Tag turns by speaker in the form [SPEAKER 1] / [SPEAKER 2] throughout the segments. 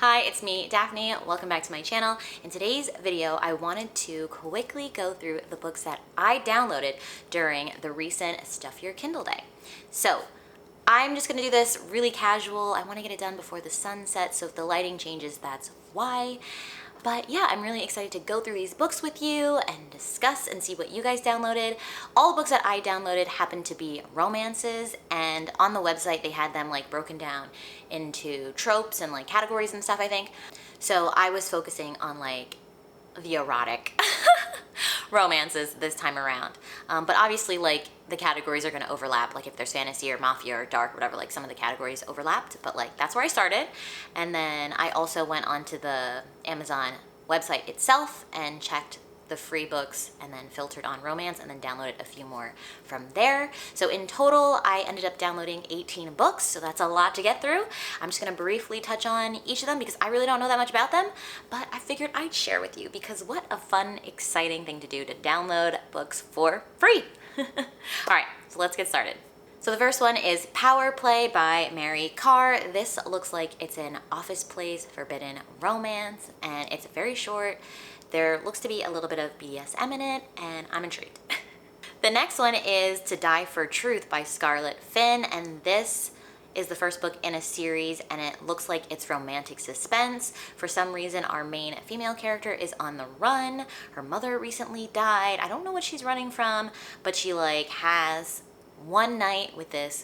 [SPEAKER 1] Hi, it's me, Daphne. Welcome back to my channel. In today's video, I wanted to quickly go through the books that I downloaded during the recent Stuff Your Kindle Day. So, I'm just gonna do this really casual. I wanna get it done before the sun sets, so if the lighting changes, that's why. But yeah, I'm really excited to go through these books with you and discuss and see what you guys downloaded. All the books that I downloaded happen to be romances, and on the website they had them like broken down into tropes and like categories and stuff, I think. So I was focusing on like the erotic romances this time around. But obviously like the categories are gonna overlap, like if there's fantasy or mafia or dark, whatever, like some of the categories overlapped, but like that's where I started. And then I also went onto the Amazon website itself and checked the free books and then filtered on romance and then downloaded a few more from there. So in total, I ended up downloading 18 books, so that's a lot to get through. I'm just gonna briefly touch on each of them because I really don't know that much about them, but I figured I'd share with you because what a fun, exciting thing to do, to download books for free. All right, so let's get started. So the first one is Power Play by Mary Carr. This looks like it's an Office Plays Forbidden romance, and it's very short. There looks to be a little bit of BDSM in it, and I'm intrigued. The next one is To Die for Truth by Scarlett Finn, and this is the first book in a series, and it looks like it's romantic suspense. For some reason, our main female character is on the run. Her mother recently died. I don't know what she's running from, but she like has one night with this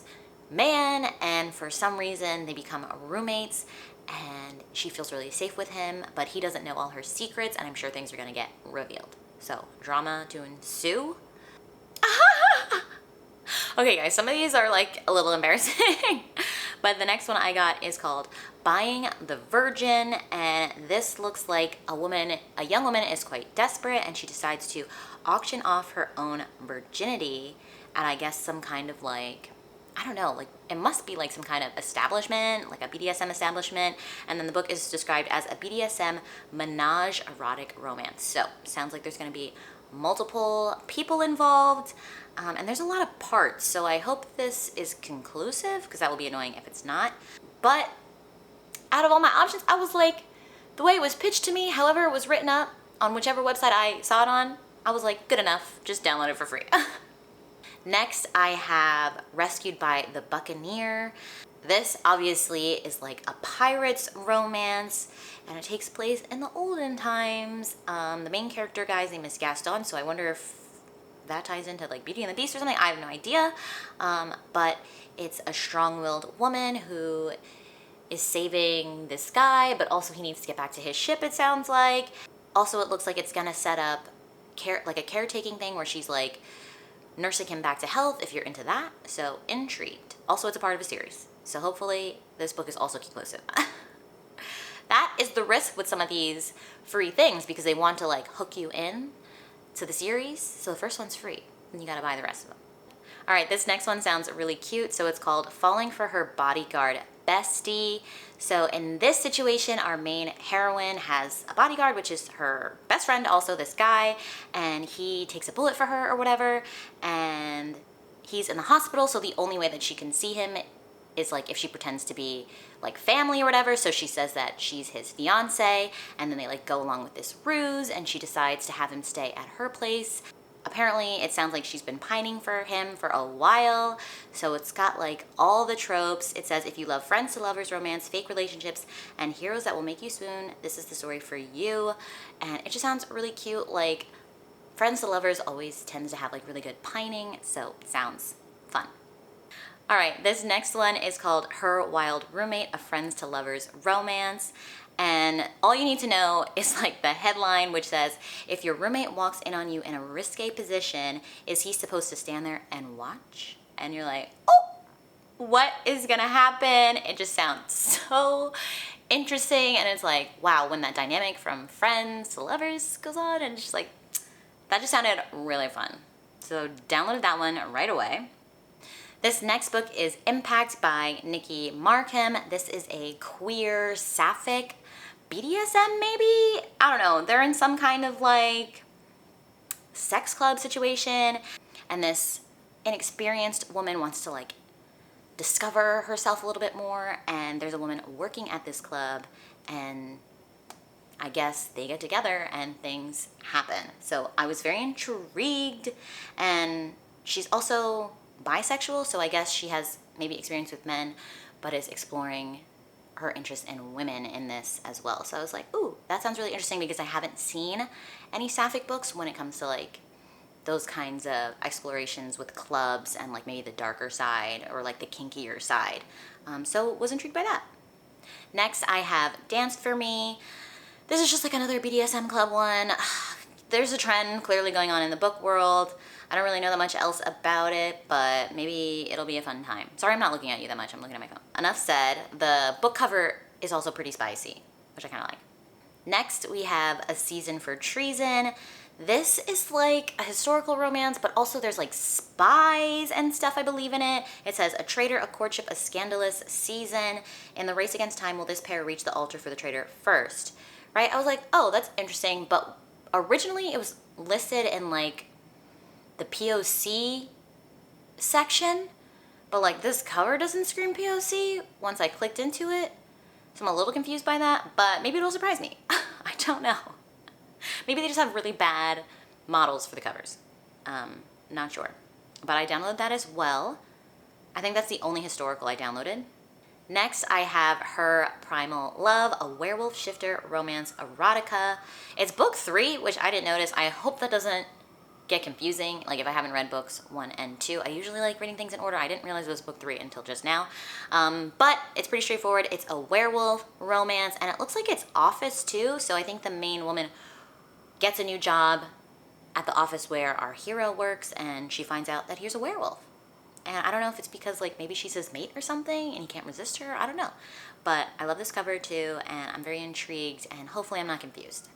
[SPEAKER 1] man, and for some reason they become roommates, and she feels really safe with him, but he doesn't know all her secrets, and I'm sure things are gonna get revealed. So, drama to ensue. Okay guys, some of these are like a little embarrassing, but the next one I got is called Buying the Virgin, and this looks like a young woman is quite desperate, and she decides to auction off her own virginity at, I guess, some kind of like, I don't know, like it must be like some kind of establishment, like a BDSM establishment, and then the book is described as a BDSM menage erotic romance. So sounds like there's gonna be multiple people involved, and there's a lot of parts, so I hope this is conclusive because that will be annoying if it's not. But out of all my options, I was like, the way it was pitched to me, however it was written up on whichever website I saw it on, I was like, good enough, just download it for free. Next, I have Rescued by the Buccaneer. This obviously is like a pirate's romance, and it takes place in the olden times. The main character guy's name is Gaston, so I wonder if that ties into like Beauty and the Beast or something. I have no idea. But it's a strong-willed woman who is saving this guy, but also he needs to get back to his ship, it sounds like. Also, it looks like it's gonna set up like a caretaking thing where she's like nursing him back to health, if you're into that. So intrigued. Also, it's a part of a series, so hopefully this book is also conclusive. That is the risk with some of these free things, because they want to like hook you in to the series. So the first one's free, and you gotta buy the rest of them. All right, this next one sounds really cute. So it's called Falling for Her Bodyguard, Bestie. So in this situation, our main heroine has a bodyguard, which is her best friend, also this guy, and he takes a bullet for her or whatever, and he's in the hospital, so the only way that she can see him is like if she pretends to be like family or whatever. So she says that she's his fiance, and then they like go along with this ruse, and she decides to have him stay at her place. Apparently, it sounds like she's been pining for him for a while, so it's got like all the tropes. It says, if you love friends to lovers, romance, fake relationships, and heroes that will make you swoon, this is the story for you. And it just sounds really cute. Like, friends to lovers always tends to have like really good pining, so it sounds fun. All right, this next one is called Her Wild Roommate, a friends to lovers romance. And all you need to know is like the headline, which says, if your roommate walks in on you in a risque position, is he supposed to stand there and watch? And you're like, oh, what is gonna happen? It just sounds so interesting. And it's like, wow, when that dynamic from friends to lovers goes on, and it's just like, that just sounded really fun. So downloaded that one right away. This next book is Impact by Nikki Markham. This is a queer sapphic BDSM maybe? I don't know. They're in some kind of like sex club situation, and this inexperienced woman wants to like discover herself a little bit more, and there's a woman working at this club, and I guess they get together and things happen. So I was very intrigued, and she's also bisexual, so I guess she has maybe experience with men, but is exploring her interest in women in this as well. So I was like, ooh, that sounds really interesting, because I haven't seen any sapphic books when it comes to like those kinds of explorations with clubs and like maybe the darker side or like the kinkier side. So was intrigued by that. Next, I have Dance For Me. This is just like another BDSM club one. There's a trend clearly going on in the book world. I don't really know that much else about it, but maybe it'll be a fun time. Sorry, I'm not looking at you that much. I'm looking at my phone. Enough said. The book cover is also pretty spicy, which I kind of like. Next, we have A Season for Treason. This is like a historical romance, but also there's like spies and stuff, I believe, in it. It says, a traitor, a courtship, a scandalous season. In the race against time, will this pair reach the altar for the traitor first? Right? I was like, oh, that's interesting. But originally it was listed in like the POC section, but like this cover doesn't scream POC once I clicked into it. So I'm a little confused by that, but maybe it'll surprise me. I don't know. Maybe they just have really bad models for the covers. Not sure. But I downloaded that as well. I think that's the only historical I downloaded. Next, I have her Primal Love, a werewolf shifter romance erotica. It's book 3, which I didn't notice. I hope that doesn't get confusing. Like if I haven't read books 1 and 2, I usually like reading things in order. I didn't realize it was book 3 until just now. But it's pretty straightforward. It's a werewolf romance, and it looks like it's office too. So I think the main woman gets a new job at the office where our hero works, and she finds out that he's a werewolf. And I don't know if it's because like maybe she's his mate or something and he can't resist her. I don't know. But I love this cover too, and I'm very intrigued, and hopefully I'm not confused.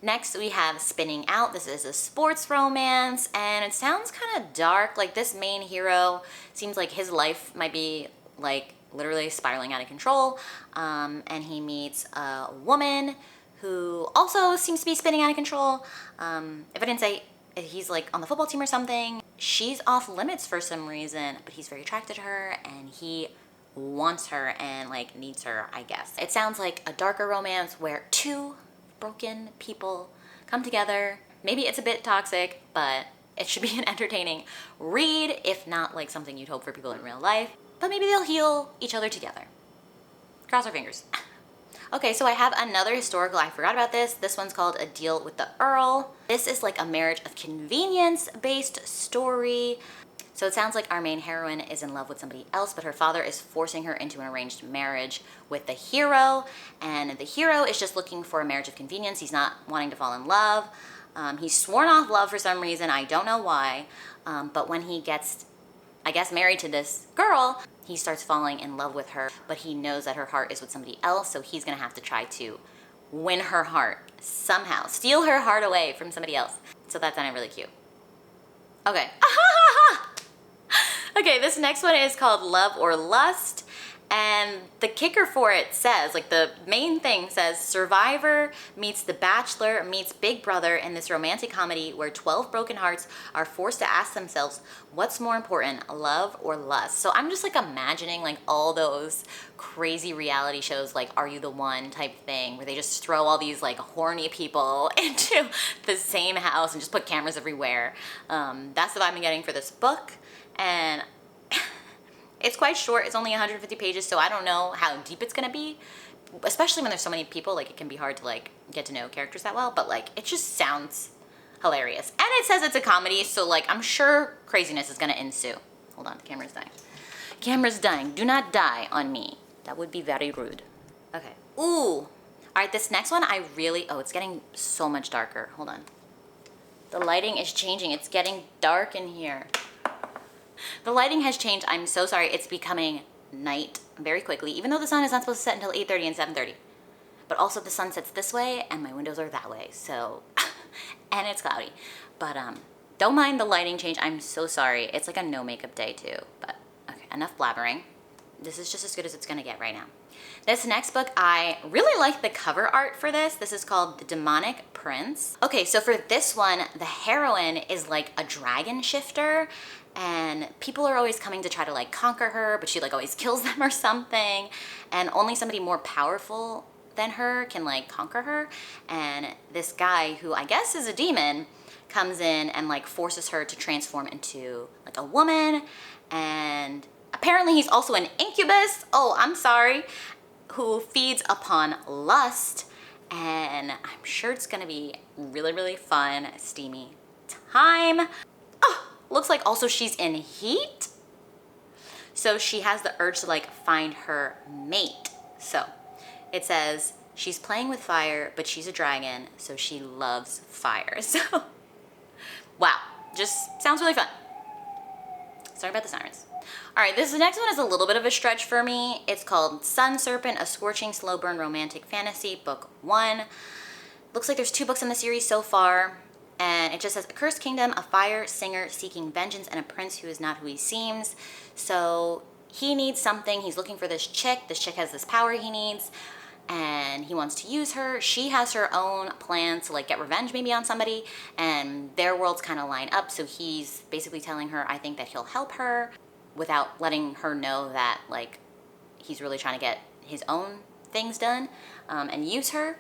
[SPEAKER 1] Next, we have Spinning Out. This is a sports romance, and it sounds kind of dark. Like this main hero seems like his life might be like literally spiraling out of control. And he meets a woman who also seems to be spinning out of control. If I didn't say he's like on the football team or something, she's off limits for some reason, but he's very attracted to her, and he wants her and like needs her, I guess. It sounds like a darker romance where two broken people come together. Maybe it's a bit toxic, but it should be an entertaining read, if not like something you'd hope for people in real life. But maybe they'll heal each other together. Cross our fingers. Okay, so I have another historical. I forgot about this. This one's called A Deal with the Earl. This is like a marriage of convenience based story. So it sounds like our main heroine is in love with somebody else, but her father is forcing her into an arranged marriage with the hero. And the hero is just looking for a marriage of convenience. He's not wanting to fall in love. He's sworn off love for some reason. I don't know why. But when he gets, I guess, married to this girl, he starts falling in love with her, but he knows that her heart is with somebody else, so he's gonna have to try to win her heart somehow, steal her heart away from somebody else. So that sounded really cute. Okay. Okay, this next one is called Love or Lust, and the kicker for it says, like the main thing says, Survivor meets The Bachelor meets Big Brother in this romantic comedy where 12 broken hearts are forced to ask themselves, what's more important, love or lust? So I'm just like imagining like all those crazy reality shows like Are You the One type thing, where they just throw all these like horny people into the same house and just put cameras everywhere. That's the vibe I'm getting for this book, and it's quite short. It's only 150 pages, so I don't know how deep it's gonna be, especially when there's so many people. Like it can be hard to like get to know characters that well, but like it just sounds hilarious. And it says it's a comedy, so like I'm sure craziness is gonna ensue. Hold on, the camera's dying. Camera's dying. Do not die on me. That would be very rude. Okay. Ooh. All right, this next one I really, oh, it's getting so much darker. Hold on. The lighting is changing. It's getting dark in here. The lighting has changed. I'm so sorry. It's becoming night very quickly, even though the sun is not supposed to set until 8:30 and 7:30. But also the sun sets this way and my windows are that way, so, and it's cloudy. But don't mind the lighting change. I'm so sorry. It's like a no makeup day too, but okay, enough blabbering. This is just as good as it's gonna get right now. This next book, I really like the cover art for this. This is called The Demonic Prince. Okay, so for this one, the heroine is like a dragon shifter, and people are always coming to try to like conquer her, but she like always kills them or something, and only somebody more powerful than her can like conquer her. And this guy, who I guess is a demon, comes in and like forces her to transform into like a woman. And apparently he's also an incubus. Oh, I'm sorry. Who feeds upon lust. And I'm sure it's gonna be really, really fun, steamy time. Oh, looks like also she's in heat. So she has the urge to like find her mate. So it says she's playing with fire, but she's a dragon, so she loves fire. So, wow, just sounds really fun. Sorry about the sirens. All right, this next one is a little bit of a stretch for me. It's called Sun Serpent, a scorching slow burn romantic fantasy, book 1. Looks like there's 2 books in the series so far. And it just says, a cursed kingdom, a fire singer seeking vengeance, and a prince who is not who he seems. So he needs something. He's looking for this chick. This chick has this power he needs, and he wants to use her. She has her own plans to like get revenge maybe on somebody, and their worlds kind of line up. So he's basically telling her, I think that he'll help her, without letting her know that like he's really trying to get his own things done, and use her.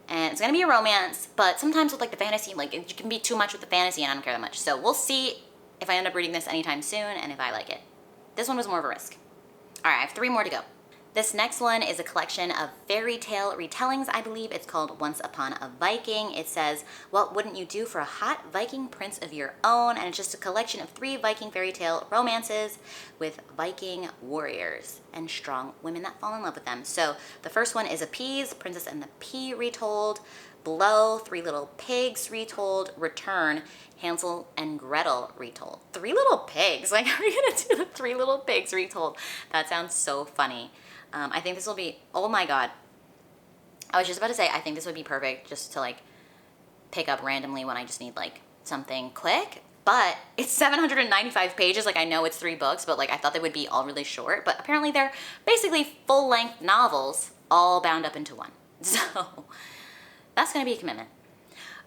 [SPEAKER 1] And it's gonna be a romance, but sometimes with like the fantasy, like it can be too much with the fantasy and I don't care that much. So we'll see if I end up reading this anytime soon and if I like it. This one was more of a risk. All right, I have 3 more to go. This next one is a collection of fairy tale retellings, I believe. It's called Once Upon a Viking. It says, what wouldn't you do for a hot Viking prince of your own? And it's just a collection of 3 Viking fairy tale romances with Viking warriors and strong women that fall in love with them. So the first one is Appease, Princess and the Pea retold. Blow, 3 Little Pigs retold. Return, Hansel and Gretel retold. 3 Little Pigs? Like, how are you gonna do the 3 Little Pigs retold? That sounds so funny. I think this will be, oh my god. I was just about to say, I think this would be perfect just to like pick up randomly when I just need like something quick. But it's 795 pages. Like I know it's 3 books, but like I thought they would be all really short. But apparently they're basically full-length novels all bound up into one. So that's gonna be a commitment.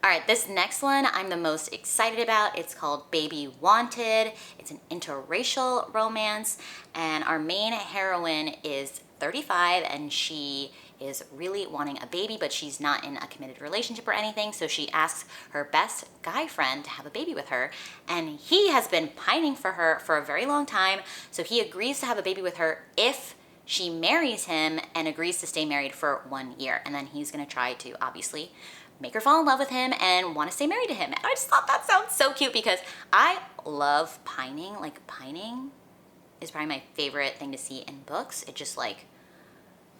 [SPEAKER 1] All right, this next one I'm the most excited about. It's called Baby Wanted. It's an interracial romance, and our main heroine is 35 and she is really wanting a baby, but she's not in a committed relationship or anything. So she asks her best guy friend to have a baby with her, and he has been pining for her for a very long time. So he agrees to have a baby with her if she marries him and agrees to stay married for 1 year. And then he's gonna try to obviously make her fall in love with him and want to stay married to him. And I just thought that sounds so cute because I love pining. Like pining is probably my favorite thing to see in books. It just like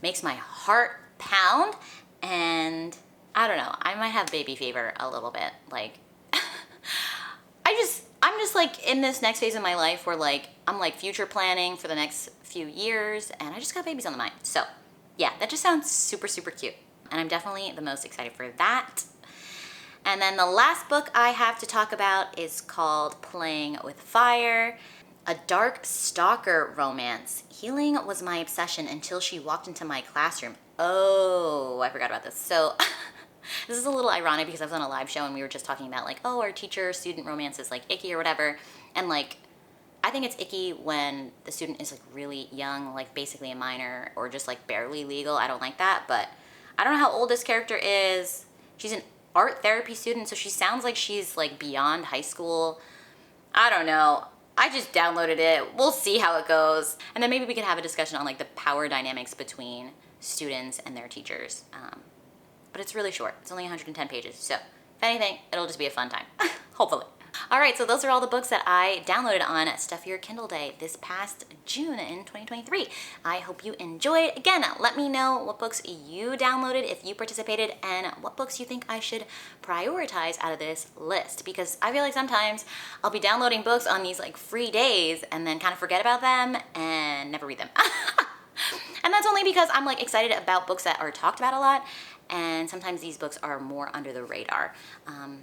[SPEAKER 1] makes my heart pound, and I don't know, I might have baby fever a little bit. Like I'm just like in this next phase of my life where like I'm like future planning for the next few years, and I just got babies on the mind. So yeah, that just sounds super, super cute. And I'm definitely the most excited for that. And then the last book I have to talk about is called Playing with Fire, a dark stalker romance. Healing was my obsession until she walked into my classroom. Oh, I forgot about this. So this is a little ironic because I was on a live show and we were just talking about like, oh, our teacher-student romance is like icky or whatever. And like, I think it's icky when the student is like really young, like basically a minor or just like barely legal. I don't like that, but I don't know how old this character is. She's an art therapy student, so she sounds like she's like beyond high school. I don't know. I just downloaded it. We'll see how it goes. And then maybe we could have a discussion on like the power dynamics between students and their teachers. But it's really short. It's only 110 pages. So if anything, it'll just be a fun time, hopefully. All right, so those are all the books that I downloaded on Stuff Your Kindle Day this past June in 2023. I hope you enjoyed. Again, let me know what books you downloaded, if you participated, and what books you think I should prioritize out of this list. Because I feel like sometimes I'll be downloading books on these like free days and then kind of forget about them and never read them. And that's only because I'm like excited about books that are talked about a lot, and sometimes these books are more under the radar.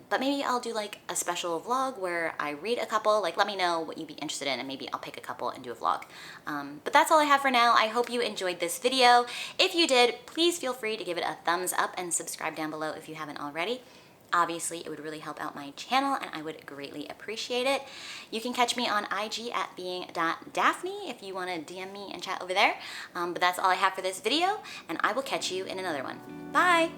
[SPEAKER 1] But maybe I'll do like a special vlog where I read a couple. Like let me know what you'd be interested in and maybe I'll pick a couple and do a vlog. But that's all I have for now. I hope you enjoyed this video. If you did, please feel free to give it a thumbs up and subscribe down below if you haven't already. Obviously, it would really help out my channel and I would greatly appreciate it. You can catch me on IG at being.daphne if you want to DM me and chat over there. But that's all I have for this video, and I will catch you in another one. Bye!